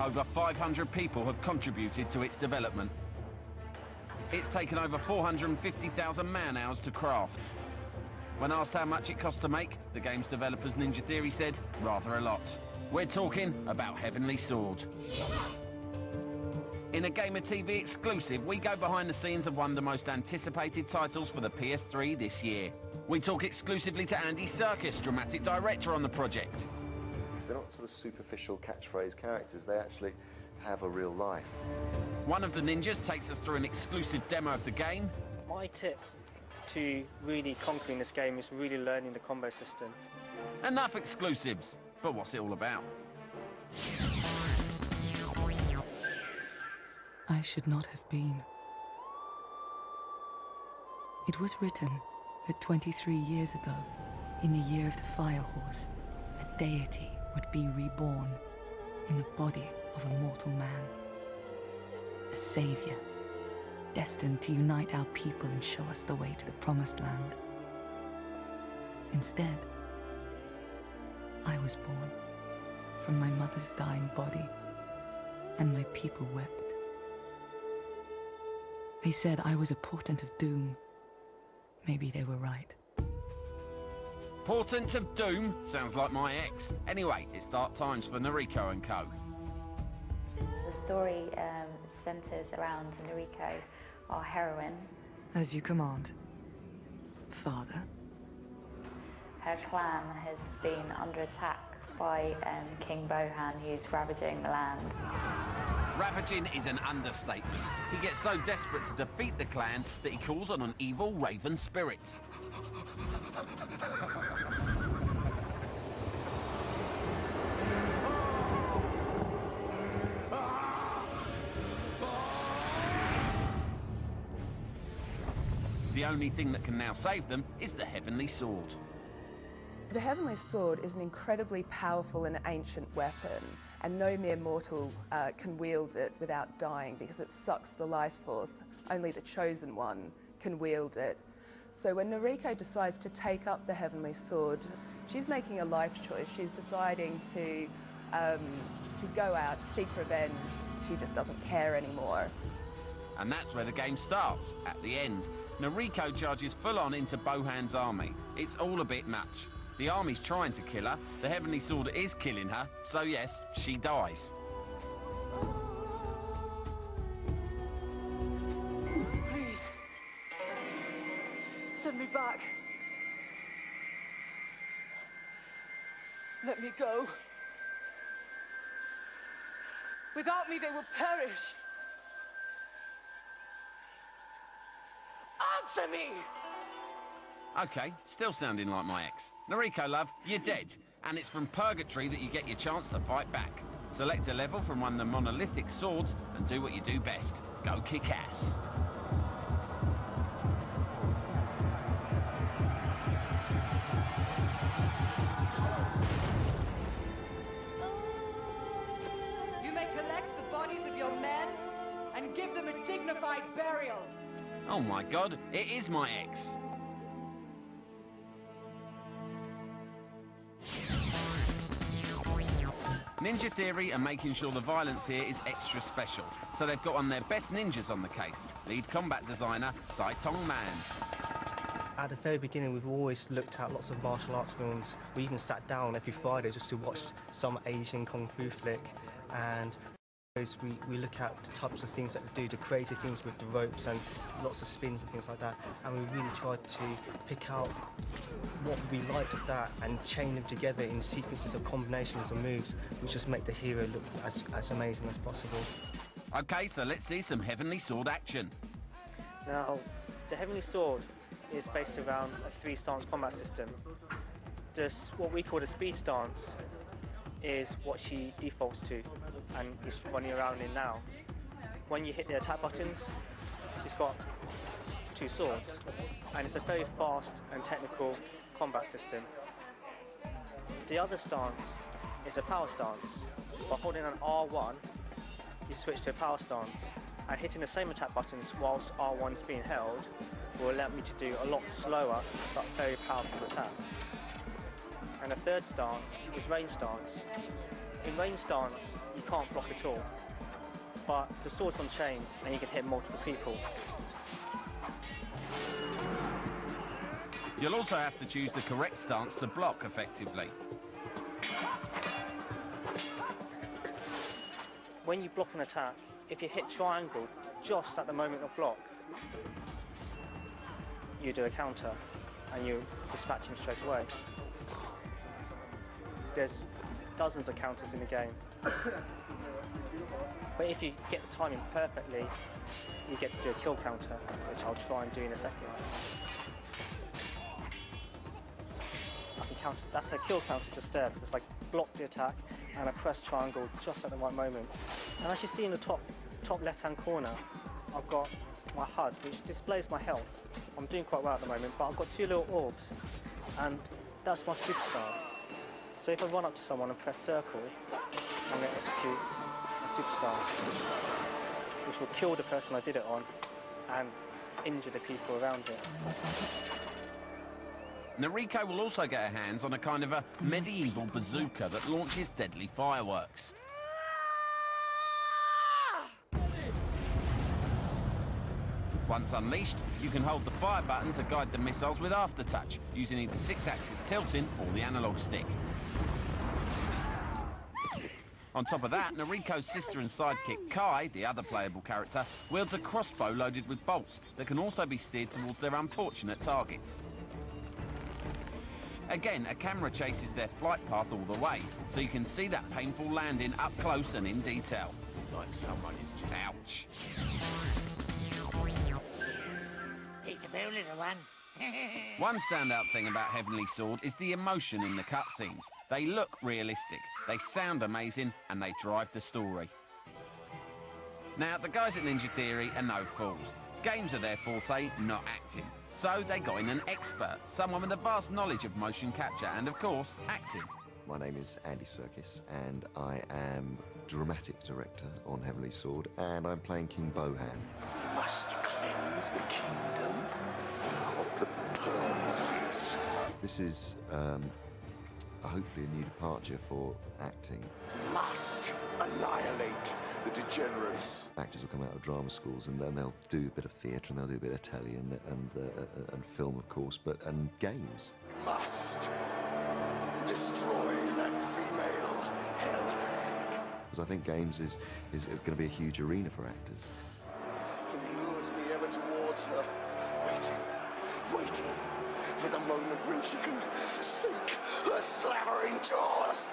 Over 500 people have contributed to its development. It's taken over 450,000 man-hours to craft. When asked how much it cost to make, the game's developers Ninja Theory said, rather a lot. We're talking about Heavenly Sword. In a Gamer TV exclusive, we go behind the scenes of one of the most anticipated titles for the PS3 this year. We talk exclusively to Andy Serkis, dramatic director on the project. They're not sort of superficial catchphrase characters, they actually have a real life. One of the ninjas takes us through an exclusive demo of the game. My tip to really conquering this game is really learning the combo system. Enough exclusives, but what's it all about? I should not have been. It was written that 23 years ago, in the year of the Fire Horse, a deity would be reborn in the body of a mortal man. A savior, destined to unite our people and show us the way to the promised land. Instead, I was born from my mother's dying body, and my people wept. They said I was a portent of doom. Maybe they were right. Portent of Doom? Sounds like my ex. Anyway, it's dark times for Noriko and co. The story centres around Noriko, our heroine. As you command, Father. Her clan has been under attack by King Bohan, who's ravaging the land. Ravaging is an understatement. He gets so desperate to defeat the clan that he calls on an evil raven spirit. The only thing that can now save them is the Heavenly Sword. The Heavenly Sword is an incredibly powerful and ancient weapon, and no mere mortal can wield it without dying because it sucks the life force. Only the Chosen One can wield it. So when Noriko decides to take up the Heavenly Sword, she's making a life choice. She's deciding to go out, seek revenge. She just doesn't care anymore. And that's where the game starts, at the end. Noriko charges full-on into Bohan's army. It's all a bit much. The army's trying to kill her, the Heavenly Sword is killing her, so yes, she dies. Please, send me back. Let me go. Without me, they will perish. Answer me! OK, still sounding like my ex. Noriko, love, you're dead. And it's from Purgatory that you get your chance to fight back. Select a level from one of the monolithic swords and do what you do best. Go kick ass. You may collect the bodies of your men and give them a dignified burial. Oh my god, it is my ex. Ninja Theory are making sure the violence here is extra special, so they've got one of their best ninjas on the case, lead combat designer Saitong Man. At the very beginning, we've always looked at lots of martial arts films. We even sat down every Friday just to watch some Asian kung fu flick, and we look at the types of things that they do, the creative things with the ropes and lots of spins and things like that, and we really tried to pick out what we liked of that and chain them together in sequences of combinations and moves which just make the hero look as amazing as possible. OK, so let's see some Heavenly Sword action. Now, the Heavenly Sword is based around a 3-stance combat system. What we call the speed stance is what she defaults to and is running around in now. When you hit the attack buttons, she's got 2 swords, and it's a very fast and technical combat system. The other stance is a power stance. By holding an R1, you switch to a power stance, and hitting the same attack buttons whilst R1 is being held will allow me to do a lot slower but very powerful attacks. And the third stance is rain stance. In rain stance, you can't block at all, but the sword's on chains and you can hit multiple people. You'll also have to choose the correct stance to block effectively. When you block an attack, if you hit triangle just at the moment of block, you do a counter and you dispatch him straight away. There's dozens of counters in the game. But if you get the timing perfectly, you get to do a kill counter, which I'll try and do in a second. I can counter, that's a kill counter just there. It's like block the attack and I press triangle just at the right moment. And as you see in the top left-hand corner, I've got my HUD, which displays my health. I'm doing quite well at the moment, but I've got two little orbs, and that's my superstar. So if I run up to someone and press circle, I'm going to execute a superstar, which will kill the person I did it on and injure the people around it. Noriko will also get her hands on a kind of a medieval bazooka that launches deadly fireworks. Once unleashed, you can hold the fire button to guide the missiles with aftertouch, using either 6-axis tilting or the analog stick. On top of that, Noriko's sister and sidekick Kai, the other playable character, wields a crossbow loaded with bolts that can also be steered towards their unfortunate targets. Again, a camera chases their flight path all the way, so you can see that painful landing up close and in detail. Like someone is just... Ouch. One standout thing about Heavenaly Sword is the emotion in the cutscenes. They look realistic, they sound amazing, and they drive the story. Now, the guys at Ninja Theory are no fools. Games are their forte, not acting. So they got in an expert, someone with a vast knowledge of motion capture and, of course, acting. My name is Andy Serkis, and I am dramatic director on Heavenly Sword, and I'm playing King Bohan. Must cleanse the kingdom of the perverts. This is hopefully a new departure for acting. Must annihilate the degenerates. Actors will come out of drama schools and then they'll do a bit of theatre and they'll do a bit of telly and film, of course, and games. Must destroy that female hell hag. Because I think games is going to be a huge arena for actors. And lures me ever towards her, waiting for the moment when she can sink her slavering jaws.